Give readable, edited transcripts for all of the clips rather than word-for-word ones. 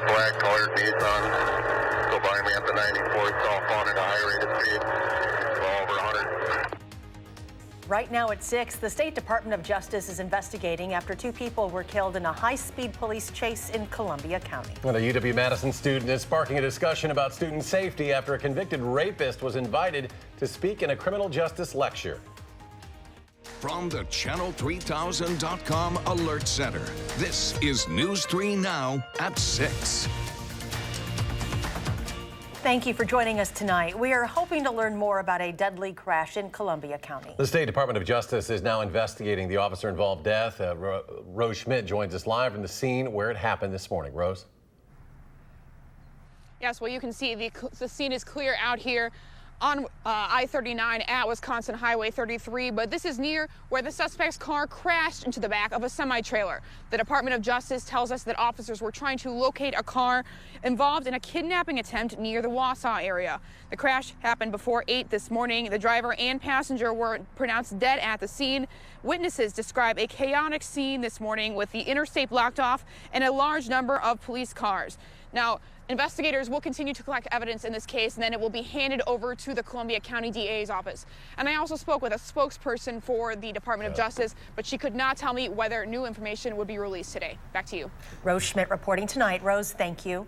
Black colored Nissan. Go by me at the 94th, off on at a high rate of speed. Well over 100. Right now at 6, the State Department of Justice is investigating after 2 people were killed in a high-speed police chase in Columbia County. Well, a UW-Madison student is sparking a discussion about student safety after a convicted rapist was invited to speak in a criminal justice lecture. From the Channel3000.com Alert Center, this is News 3 Now at 6. Thank you for joining us tonight. We are hoping to learn more about a deadly crash in Columbia County. The State Department of Justice is now investigating the officer-involved death. Rose Schmidt joins us live from the scene where it happened this morning. Rose? Yes, well, you can see the scene is clear out here on I-39 at Wisconsin Highway 33, but this is near where the suspect's car crashed into the back of a semi-trailer. The Department of Justice tells us that officers were trying to locate a car involved in a kidnapping attempt near the Wausau area. The crash happened before 8 this morning. The driver and passenger were pronounced dead at the scene. Witnesses describe a chaotic scene this morning with the interstate blocked off and a large number of police cars. Now, investigators will continue to collect evidence in this case, and then it will be handed over to the Columbia County DA's office. And I also spoke with a spokesperson for the Department of Justice, but she could not tell me whether new information would be released today. Back to you. Rose Schmidt reporting tonight. Rose, thank you.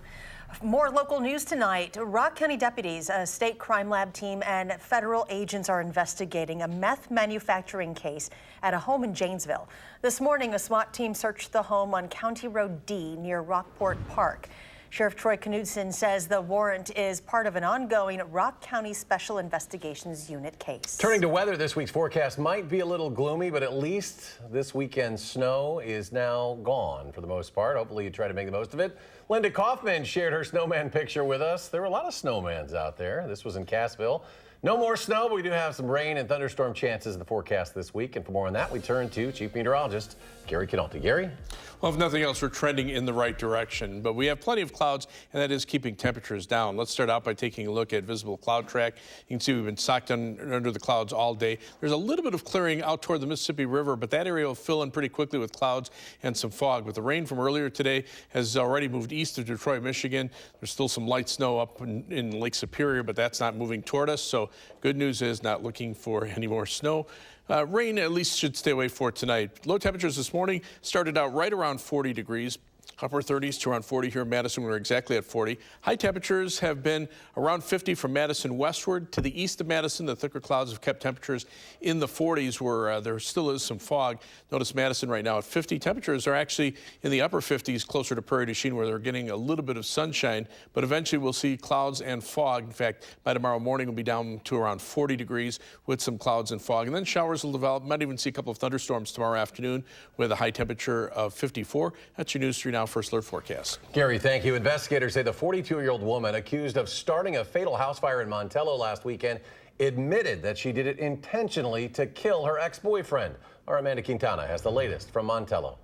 More local news tonight. Rock County deputies, a state crime lab team, and federal agents are investigating a meth manufacturing case at a home in Janesville. This morning, a SWAT team searched the home on County Road D near Rockport Park. Sheriff Troy Knudsen says the warrant is part of an ongoing Rock County Special Investigations Unit case. Turning to weather, this week's forecast might be a little gloomy, but at least this weekend's snow is now gone for the most part. Hopefully you try to make the most of it. Linda Kaufman shared her snowman picture with us. There were a lot of snowmans out there. This was in Cassville. No more snow, but we do have some rain and thunderstorm chances in the forecast this week. And for more on that, we turn to Chief Meteorologist Gary Canolti. Gary? Well, if nothing else, we're trending in the right direction, but we have plenty of clouds, and that is keeping temperatures down. Let's start out by taking a look at visible cloud track. You can see we've been socked under the clouds all day. There's a little bit of clearing out toward the Mississippi River, but that area will fill in pretty quickly with clouds and some fog. With the rain from earlier today has already moved east of Detroit, Michigan. There's still some light snow up in Lake Superior, but that's not moving toward us. So good news is not looking for any more snow. Rain at least should stay away for tonight. Low temperatures this morning started out right around 40 degrees. Upper 30s to around 40 here in Madison. We're exactly at 40. High temperatures have been around 50 from Madison westward. To the east of Madison, the thicker clouds have kept temperatures in the 40s where there still is some fog. Notice Madison right now at 50. Temperatures are actually in the upper 50s closer to Prairie du Chien where they're getting a little bit of sunshine, but eventually we'll see clouds and fog. In fact, by tomorrow morning we'll be down to around 40 degrees with some clouds and fog. And then showers will develop. Might even see a couple of thunderstorms tomorrow afternoon with a high temperature of 54. That's your News 3 Now First Alert forecast. Gary, thank you. Investigators say the 42-year-old woman accused of starting a fatal house fire in Montello last weekend admitted that she did it intentionally to kill her ex-boyfriend. Our Amanda Quintana has the latest from Montello.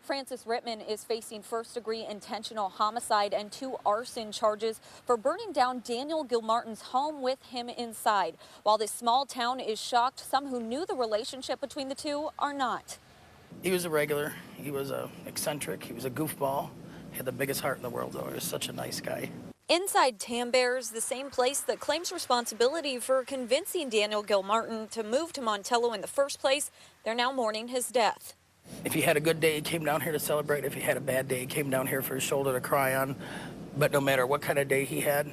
Francis Rittman is facing first-degree intentional homicide and 2 arson charges for burning down Daniel Gilmartin's home with him inside. While this small town is shocked, some who knew the relationship between the two are not. He was a regular. He was eccentric. He was a goofball. He had the biggest heart in the world, though. He was such a nice guy. Inside Tambears, the same place that claims responsibility for convincing Daniel Gilmartin to move to Montello in the first place, they're now mourning his death. If he had a good day, he came down here to celebrate. If he had a bad day, he came down here for his shoulder to cry on. But no matter what kind of day he had,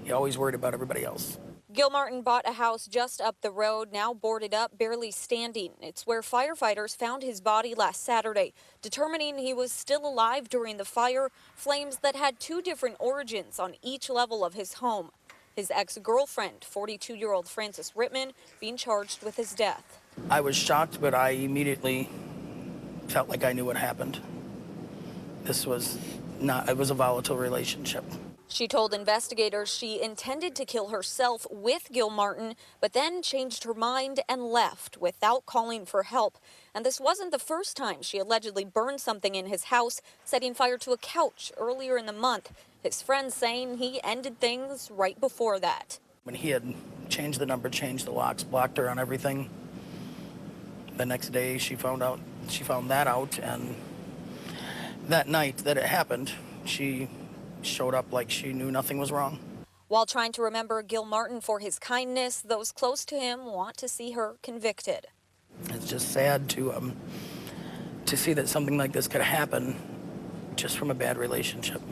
he always worried about everybody else. Gilmartin bought a house just up the road, now boarded up, barely standing. It's where firefighters found his body last Saturday, determining he was still alive during the fire, flames that had 2 different origins on each level of his home. His ex-girlfriend, 42-year-old Frances Rittman, being charged with his death. I was shocked, but I immediately felt like I knew what happened. It was a volatile relationship. She told investigators she intended to kill herself with Gilmartin, but then changed her mind and left without calling for help. And this wasn't the first time she allegedly burned something in his house, setting fire to a couch earlier in the month. His friends saying he ended things right before that. When he had changed the number, changed the locks, blocked her on everything, the next day she found that out, and that night that it happened, she showed up like she knew nothing was wrong. While trying to remember Gil Martin for his kindness, those close to him want to see her convicted. It's just sad to see that something like this could happen just from a bad relationship.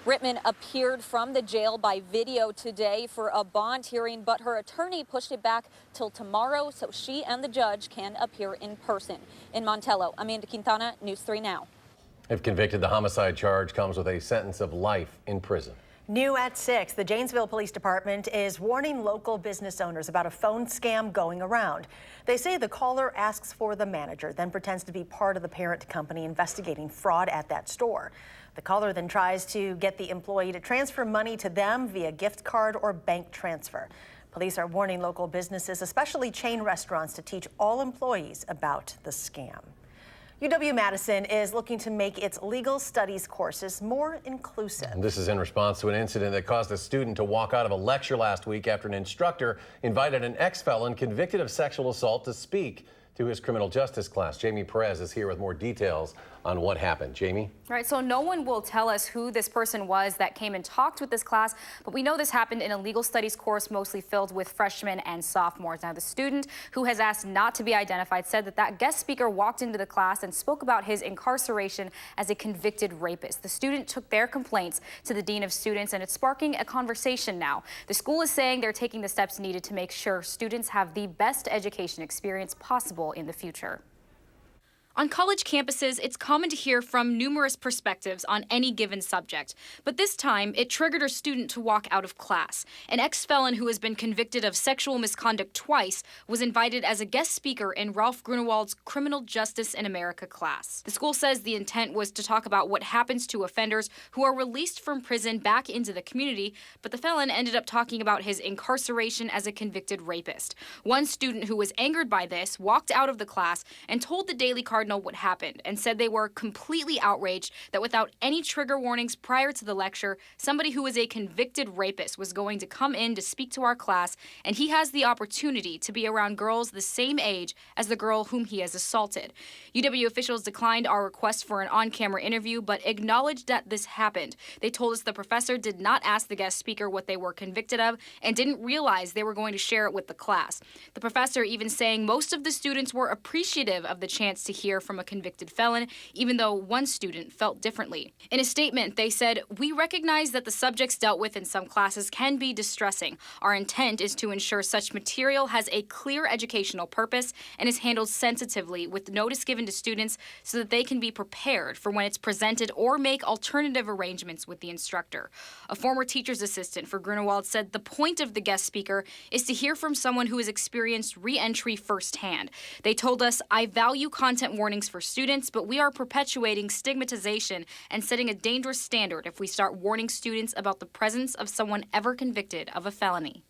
Rittman appeared from the jail by video today for a bond hearing, but her attorney pushed it back till tomorrow so she and the judge can appear in person. In Montello, Amanda Quintana, News 3 Now. If convicted, the homicide charge comes with a sentence of life in prison. New at 6, the Janesville Police Department is warning local business owners about a phone scam going around. They say the caller asks for the manager, then pretends to be part of the parent company investigating fraud at that store. The caller then tries to get the employee to transfer money to them via gift card or bank transfer. Police are warning local businesses, especially chain restaurants, to teach all employees about the scam. UW-Madison is looking to make its legal studies courses more inclusive. And this is in response to an incident that caused a student to walk out of a lecture last week after an instructor invited an ex-felon convicted of sexual assault to speak to his criminal justice class. Jamie Perez is here with more details on what happened. Jamie? Right, so no one will tell us who this person was that came and talked with this class, but we know this happened in a legal studies course mostly filled with freshmen and sophomores. Now, the student, who has asked not to be identified, said that guest speaker walked into the class and spoke about his incarceration as a convicted rapist. The student took their complaints to the dean of students, and it's sparking a conversation now. The school is saying they're taking the steps needed to make sure students have the best education experience possible in the future. On college campuses, it's common to hear from numerous perspectives on any given subject, but this time it triggered a student to walk out of class. An ex-felon who has been convicted of sexual misconduct twice was invited as a guest speaker in Ralph Grunewald's Criminal Justice in America class. The school says the intent was to talk about what happens to offenders who are released from prison back into the community, but the felon ended up talking about his incarceration as a convicted rapist. One student who was angered by this walked out of the class and told the Daily Cardinal what happened and said they were completely outraged that without any trigger warnings prior to the lecture, somebody who was a convicted rapist was going to come in to speak to our class, and he has the opportunity to be around girls the same age as the girl whom he has assaulted. UW officials declined our request for an on-camera interview, but acknowledged that this happened. They told us the professor did not ask the guest speaker what they were convicted of and didn't realize they were going to share it with the class. The professor even saying most of the students were appreciative of the chance to hear from a convicted felon, even though one student felt differently. In a statement, they said, "We recognize that the subjects dealt with in some classes can be distressing. Our intent is to ensure such material has a clear educational purpose and is handled sensitively with notice given to students so that they can be prepared for when it's presented or make alternative arrangements with the instructor." A former teacher's assistant for Grunewald said the point of the guest speaker is to hear from someone who has experienced re-entry firsthand. They told us, "I value content warnings for students, but we are perpetuating stigmatization and setting a dangerous standard if we start warning students about the presence of someone ever convicted of a felony."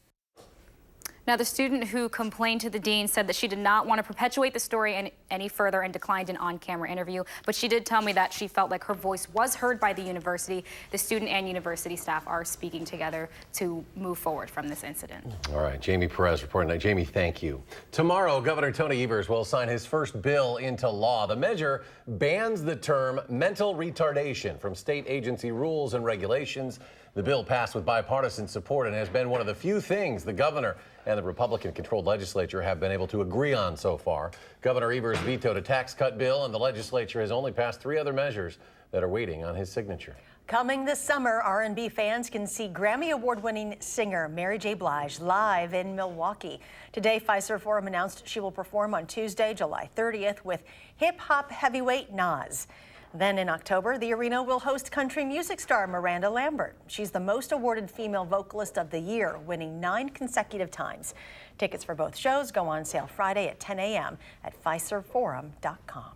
Now, the student who complained to the dean said that she did not want to perpetuate the story any further and declined an on-camera interview, but she did tell me that she felt like her voice was heard by the university. The student and university staff are speaking together to move forward from this incident. All right, Jamie Perez reporting. Jamie, thank you. Tomorrow, Governor Tony Evers will sign his first bill into law. The measure bans the term mental retardation from state agency rules and regulations. The bill passed with bipartisan support and has been one of the few things the governor and the Republican-controlled legislature have been able to agree on so far. Governor Evers vetoed a tax cut bill, and the legislature has only passed 3 other measures that are waiting on his signature. Coming this summer, R&B fans can see Grammy Award-winning singer Mary J. Blige live in Milwaukee. Today, Fiserv Forum announced she will perform on Tuesday, July 30th with hip-hop heavyweight Nas. Then in October, the arena will host country music star Miranda Lambert. She's the most awarded female vocalist of the year, winning 9 consecutive times. Tickets for both shows go on sale Friday at 10 a.m. at FiservForum.com.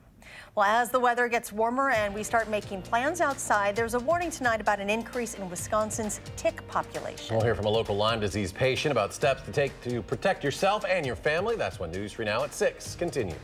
Well, as the weather gets warmer and we start making plans outside, there's a warning tonight about an increase in Wisconsin's tick population. We'll hear from a local Lyme disease patient about steps to take to protect yourself and your family. That's when News 3 Now at 6 continues.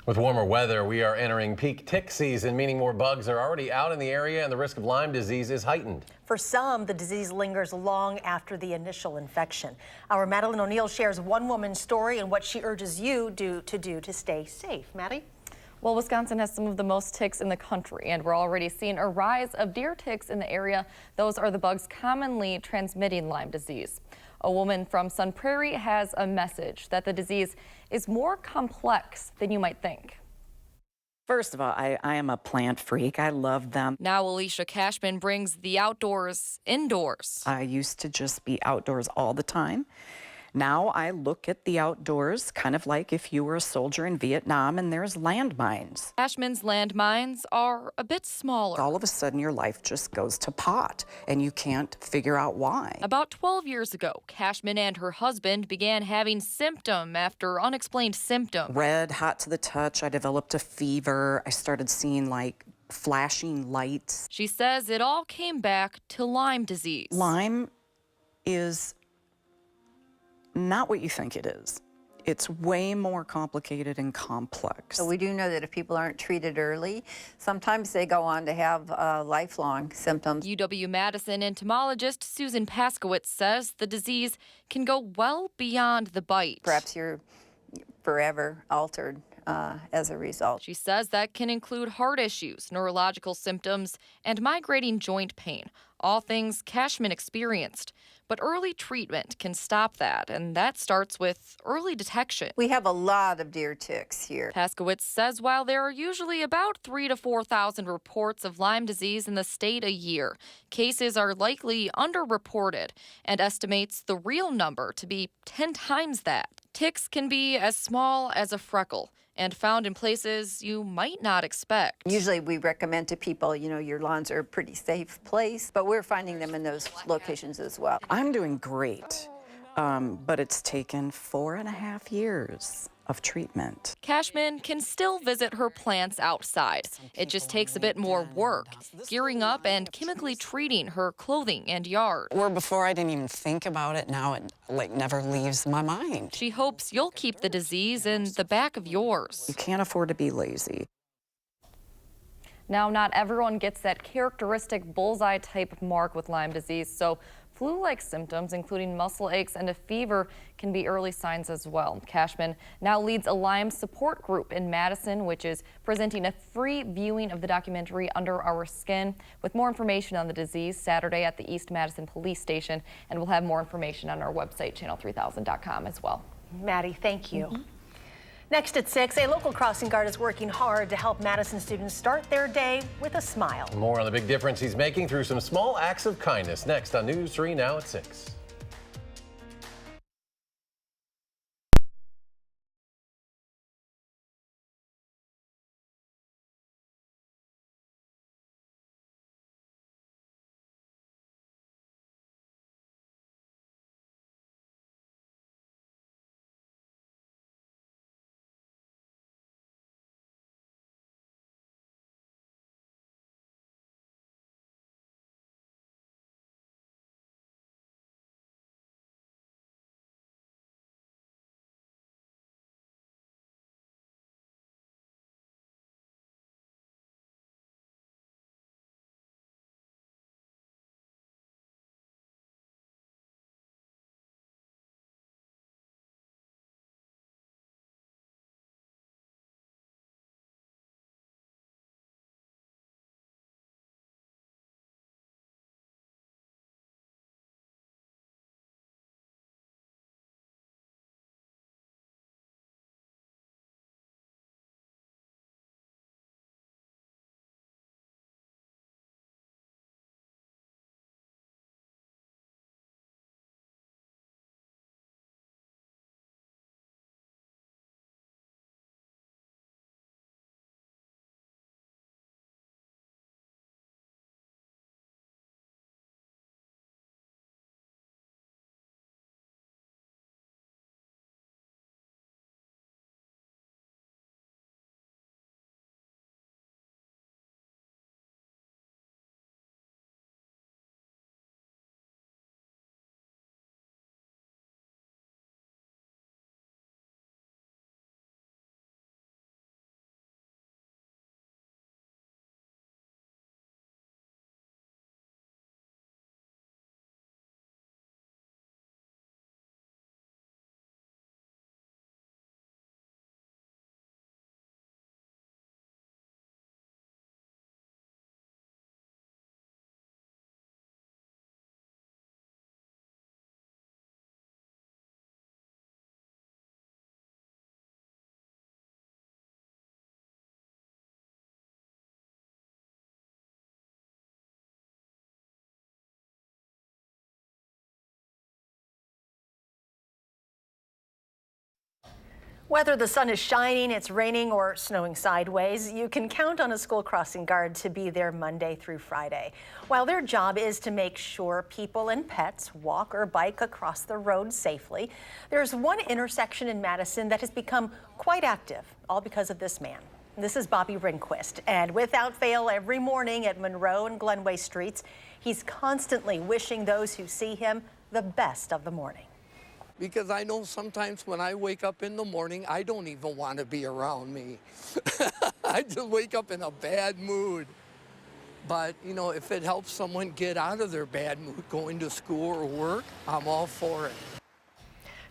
With warmer weather, we are entering peak tick season, meaning more bugs are already out in the area and the risk of Lyme disease is heightened. For some, the disease lingers long after the initial infection. Our Madeline O'Neill shares one woman's story and what she urges you to stay safe. Maddie? Well, Wisconsin has some of the most ticks in the country, and we're already seeing a rise of deer ticks in the area. Those are the bugs commonly transmitting Lyme disease. A woman from Sun Prairie has a message that the disease is more complex than you might think. First of all, I am a plant freak. I love them. Now Alicia Cashman brings the outdoors indoors. I used to just be outdoors all the time. Now I look at the outdoors kind of like if you were a soldier in Vietnam and there's landmines. Cashman's landmines are a bit smaller. All of a sudden your life just goes to pot and you can't figure out why. About 12 years ago, Cashman and her husband began having symptom after unexplained symptom. Red, hot to the touch. I developed a fever. I started seeing like flashing lights. She says it all came back to Lyme disease. Lyme is not what you think it is. It's way more complicated and complex. So we do know that if people aren't treated early, sometimes they go on to have lifelong symptoms. UW-Madison entomologist Susan Paskowitz says the disease can go well beyond the bite. Perhaps you're forever altered as a result. She says that can include heart issues, neurological symptoms, and migrating joint pain, all things Cashman experienced. But early treatment can stop that, and that starts with early detection. We have a lot of deer ticks here. Paskowitz says while there are usually about 3,000 to 4,000 reports of Lyme disease in the state a year, cases are likely underreported and estimates the real number to be 10 times that. Ticks can be as small as a freckle and found in places you might not expect. Usually we recommend to people, your lawns are a pretty safe place, but we're finding them in those locations as well. I'm doing great, but it's taken 4.5 years of treatment. Cashman can still visit her plants outside. It just takes a bit more work, gearing up and chemically treating her clothing and yard. Where before I didn't even think about it, now it never leaves my mind. She hopes you'll keep the disease in the back of yours. You can't afford to be lazy. Now, not everyone gets that characteristic bullseye type mark with Lyme disease, so flu-like symptoms, including muscle aches and a fever, can be early signs as well. Cashman now leads a Lyme support group in Madison, which is presenting a free viewing of the documentary Under Our Skin, with more information on the disease Saturday at the East Madison Police Station, and we'll have more information on our website, channel3000.com as well. Maddie, thank you. Next at 6, a local crossing guard is working hard to help Madison students start their day with a smile. More on the big difference he's making through some small acts of kindness next on News 3 Now at 6. Whether the sun is shining, it's raining, or snowing sideways, you can count on a school crossing guard to be there Monday through Friday. While their job is to make sure people and pets walk or bike across the road safely, there's one intersection in Madison that has become quite active, all because of this man. This is Bobby Rehnquist, and without fail, every morning at Monroe and Glenway Streets, he's constantly wishing those who see him the best of the morning. Because I know sometimes when I wake up in the morning, I don't even want to be around me. I just wake up in a bad mood. But, you know, if it helps someone get out of their bad mood, going to school or work, I'm all for it.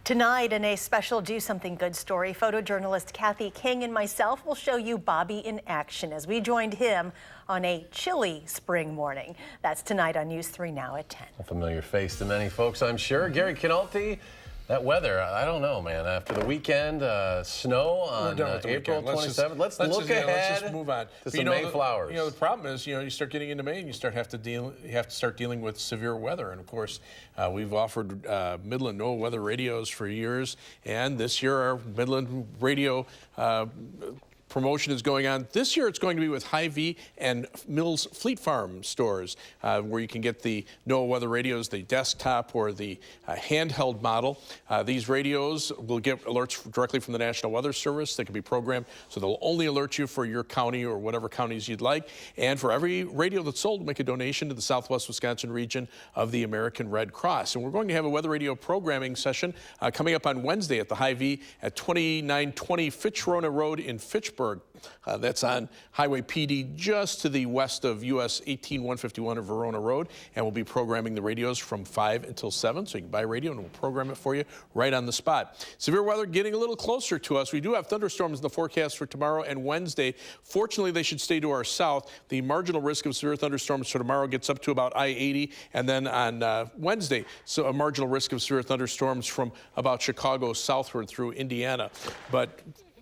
Tonight, in a special Do Something Good story, photojournalist Kathy King and myself will show you Bobby in action as we joined him on a chilly spring morning. That's tonight on News 3 Now at 10. A familiar face to many folks, I'm sure. Gary Canalti, that weather, I don't know, man. After the weekend, snow on April 27th. Let's look ahead. Let's just move on to some May flowers. You know, the problem is, you start getting into May and you have to start dealing with severe weather. And of course, we've offered Midland NOAA weather radios for years, and this year our Midland radio promotion is going on. This year it's going to be with Hy-Vee and Mills Fleet Farm stores, where you can get the NOAA weather radios, the desktop or the handheld model. These radios will get alerts directly from the National Weather Service. They can be programmed so they'll only alert you for your county or whatever counties you'd like. And for every radio that's sold, make a donation to the Southwest Wisconsin region of the American Red Cross. And we're going to have a weather radio programming session coming up on Wednesday at the Hy-Vee at 2920 Fitch-Rona Road in Fitchburg. That's on Highway PD just to the west of US 18151 of Verona Road, and we'll be programming the radios from 5 until 7, so you can buy a radio and we'll program it for you right on the spot. Severe weather getting a little closer to us. We do have thunderstorms in the forecast for tomorrow and Wednesday. Fortunately, they should stay to our south. The marginal risk of severe thunderstorms for tomorrow gets up to about I-80, and then on Wednesday, so a marginal risk of severe thunderstorms from about Chicago southward through Indiana. But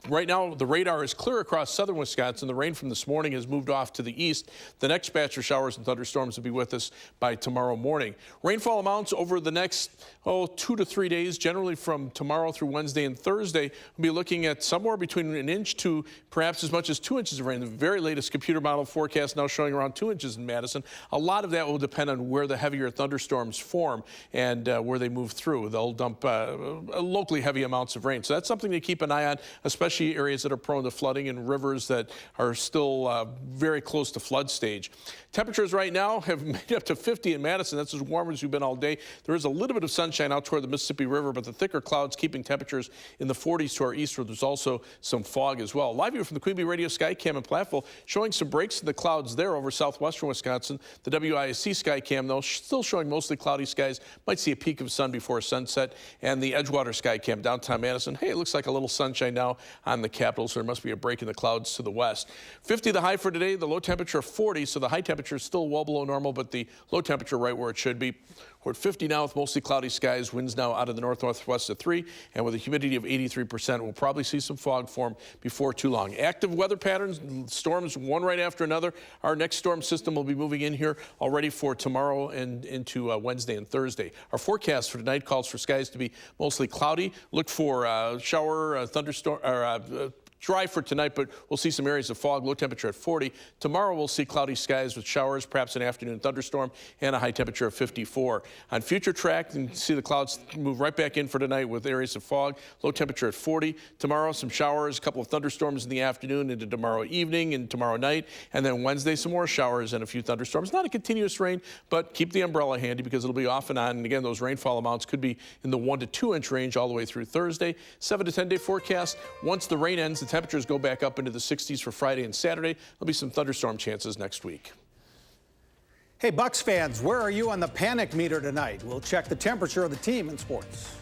right now, the radar is clear across southern Wisconsin. The rain from this morning has moved off to the east. The next batch of showers and thunderstorms will be with us by tomorrow morning. Rainfall amounts over the next, 2 to 3 days, generally from tomorrow through Wednesday and Thursday, we'll be looking at somewhere between an inch to perhaps as much as 2 inches of rain. The very latest computer model forecast now showing around 2 inches in Madison. A lot of that will depend on where the heavier thunderstorms form and where they move through. They'll dump locally heavy amounts of rain. So that's something to keep an eye on, especially areas that are prone to flooding and rivers that are still very close to flood stage. Temperatures right now have made it up to 50 in Madison. That's as warm as we've been all day. There is a little bit of sunshine out toward the Mississippi River, but the thicker clouds keeping temperatures in the 40s to our eastward. There's also some fog as well. Live view from the Queen Bee Radio Skycam in Platteville showing some breaks in the clouds there over southwestern Wisconsin. The WISC Skycam, though, still showing mostly cloudy skies. Might see a peak of sun before sunset. And the Edgewater Skycam downtown Madison. Hey, it looks like a little sunshine now on the capital, so there must be a break in the clouds to the west. 50 the high for today, the low temperature 40, so the high temperature is still well below normal, but the low temperature right where it should be. We're at 50 now with mostly cloudy skies, winds now out of the north-northwest at 3, and with a humidity of 83%, we'll probably see some fog form before too long. Active weather patterns, storms one right after another. Our next storm system will be moving in here already for tomorrow and into Wednesday and Thursday. Our forecast for tonight calls for skies to be mostly cloudy. Look for shower, thunderstorm, dry for tonight, but we'll see some areas of fog, low temperature at 40. Tomorrow we'll see cloudy skies with showers, perhaps an afternoon thunderstorm, and a high temperature of 54. On future track, you can see the clouds move right back in for tonight with areas of fog, low temperature at 40. Tomorrow, some showers, a couple of thunderstorms in the afternoon into tomorrow evening and tomorrow night. And then Wednesday, some more showers and a few thunderstorms. Not a continuous rain, but keep the umbrella handy because it'll be off and on. And again, those rainfall amounts could be in the 1 to 2 inch range all the way through Thursday. 7 to 10 day forecast. Once the rain ends, the temperatures go back up into the 60s for Friday and Saturday. There'll be some thunderstorm chances next week. Hey, Bucks fans, where are you on the panic meter tonight? We'll check the temperature of the team in sports.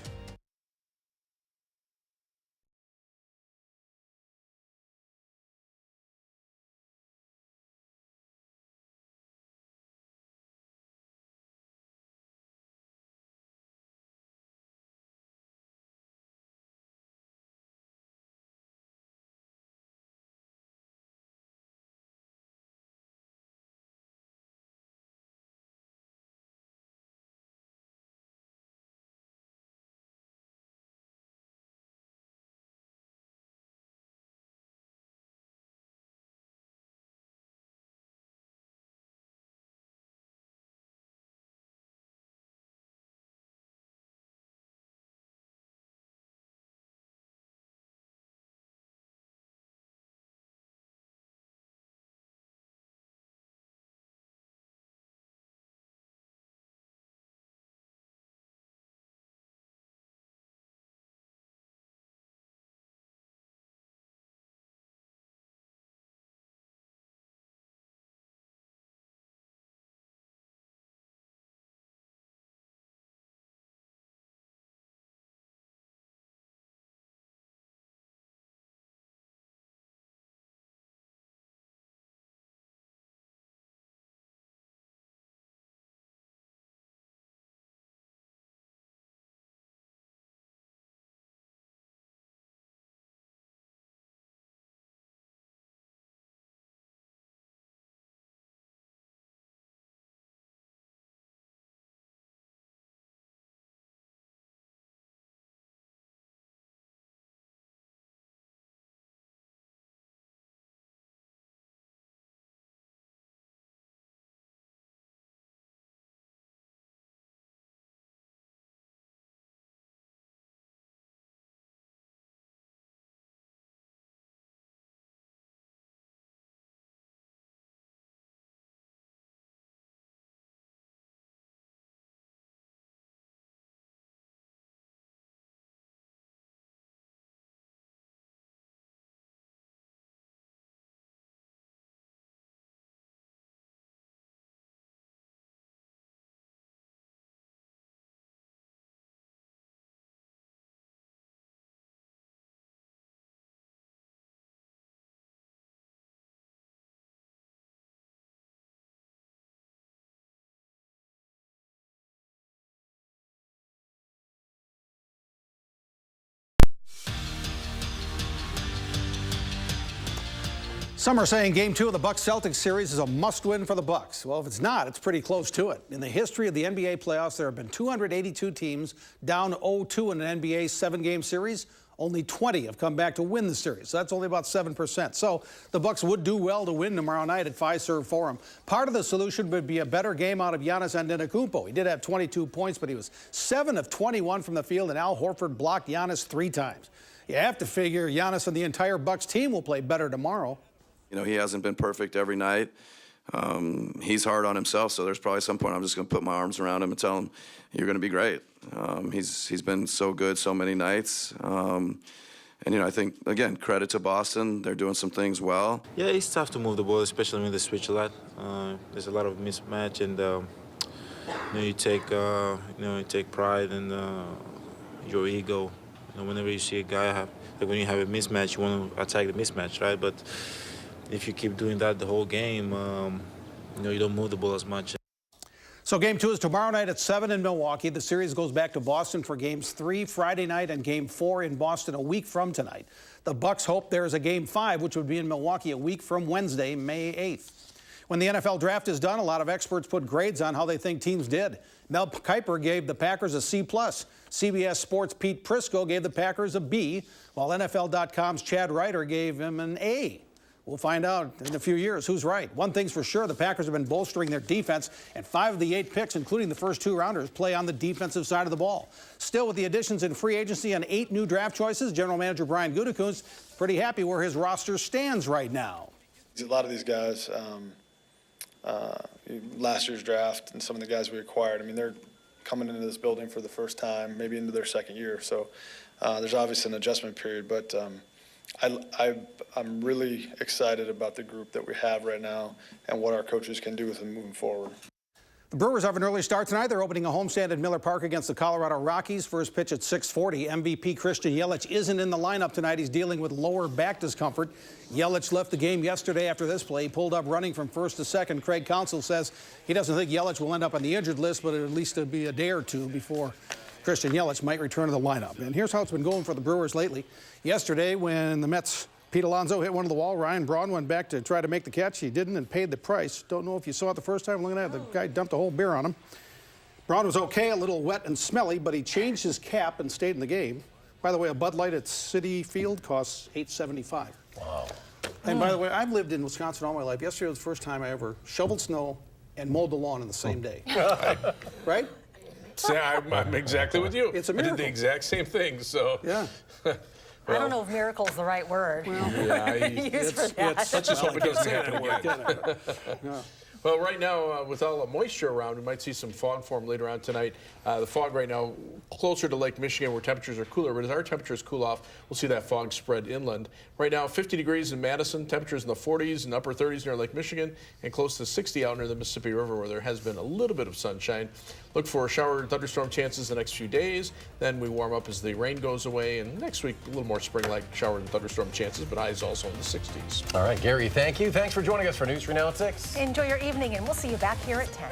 Some are saying Game 2 of the Bucks-Celtics series is a must-win for the Bucks. Well, if it's not, it's pretty close to it. In the history of the NBA playoffs, there have been 282 teams down 0-2 in an NBA 7-game series. Only 20 have come back to win the series. So that's only about 7%. So the Bucks would do well to win tomorrow night at Fiserv Forum. Part of the solution would be a better game out of Giannis Antetokounmpo. He did have 22 points, but he was 7 of 21 from the field, and Al Horford blocked Giannis 3 times. You have to figure Giannis and the entire Bucks team will play better tomorrow. You know, he hasn't been perfect every night. He's hard on himself, so there's probably some point I'm just going to put my arms around him and tell him, you're going to be great. He's been so good so many nights. And, you know, I think, again, credit to Boston. They're doing some things well. Yeah, it's tough to move the ball, especially when they switch a lot. There's a lot of mismatch, and, you take pride in your ego. You know, whenever you see a guy like when you have a mismatch, you want to attack the mismatch, right? But if you keep doing that the whole game, you don't move the ball as much. So Game 2 is tomorrow night at 7 in Milwaukee. The series goes back to Boston for Games 3 Friday night and Game 4 in Boston a week from tonight. The Bucks hope there is a Game 5, which would be in Milwaukee a week from Wednesday, May 8th. When the NFL draft is done, a lot of experts put grades on how they think teams did. Mel Kiper gave the Packers a C+. CBS Sports' Pete Prisco gave the Packers a B, while NFL.com's Chad Ryder gave him an A. We'll find out in a few years who's right. One thing's for sure, the Packers have been bolstering their defense, and 5 of the 8 picks, including the first 2 rounders, play on the defensive side of the ball. Still, with the additions in free agency and 8 new draft choices, General Manager Brian Gutekunst pretty happy where his roster stands right now. A lot of these guys, last year's draft and some of the guys we acquired, I mean, they're coming into this building for the first time, maybe into their second year. So there's obviously an adjustment period, but I'm really excited about the group that we have right now and what our coaches can do with them moving forward. The Brewers have an early start tonight. They're opening a homestand at Miller Park against the Colorado Rockies. First pitch at 6:40. MVP Christian Yelich isn't in the lineup tonight. He's dealing with lower back discomfort. Yelich left the game yesterday after this play. He pulled up running from first to second. Craig Counsell says he doesn't think Yelich will end up on the injured list, but at least it'll be a day or two before Christian Yelich might return to the lineup. And here's how it's been going for the Brewers lately. Yesterday, when the Mets' Pete Alonso hit one to the wall, Ryan Braun went back to try to make the catch. He didn't and paid the price. Don't know if you saw it the first time looking at it. The guy dumped a whole beer on him. Braun was okay, a little wet and smelly, but he changed his cap and stayed in the game. By the way, a Bud Light at Citi Field costs $8.75. Wow. And by the way, I've lived in Wisconsin all my life. Yesterday was the first time I ever shoveled snow and mowed the lawn in the same day. Right? See, I'm exactly with you. It's a I miracle. did the exact same thing, so. Yeah. I don't know if miracle is the right word. Yeah, Use for that. let's just hope it doesn't happen again. Yeah. Well, right now, with all the moisture around, we might see some fog form later on tonight. The fog right now closer to Lake Michigan where temperatures are cooler, but as our temperatures cool off, we'll see that fog spread inland. Right now, 50 degrees in Madison, temperatures in the 40s and upper 30s near Lake Michigan, and close to 60 out near the Mississippi River where there has been a little bit of sunshine. Look for shower and thunderstorm chances the next few days. Then we warm up as the rain goes away, and next week, a little more spring-like shower and thunderstorm chances, but highs also in the 60s. All right, Gary, thank you. Thanks for joining us for News 3 Now at 6. Enjoy your evening, and we'll see you back here at 10.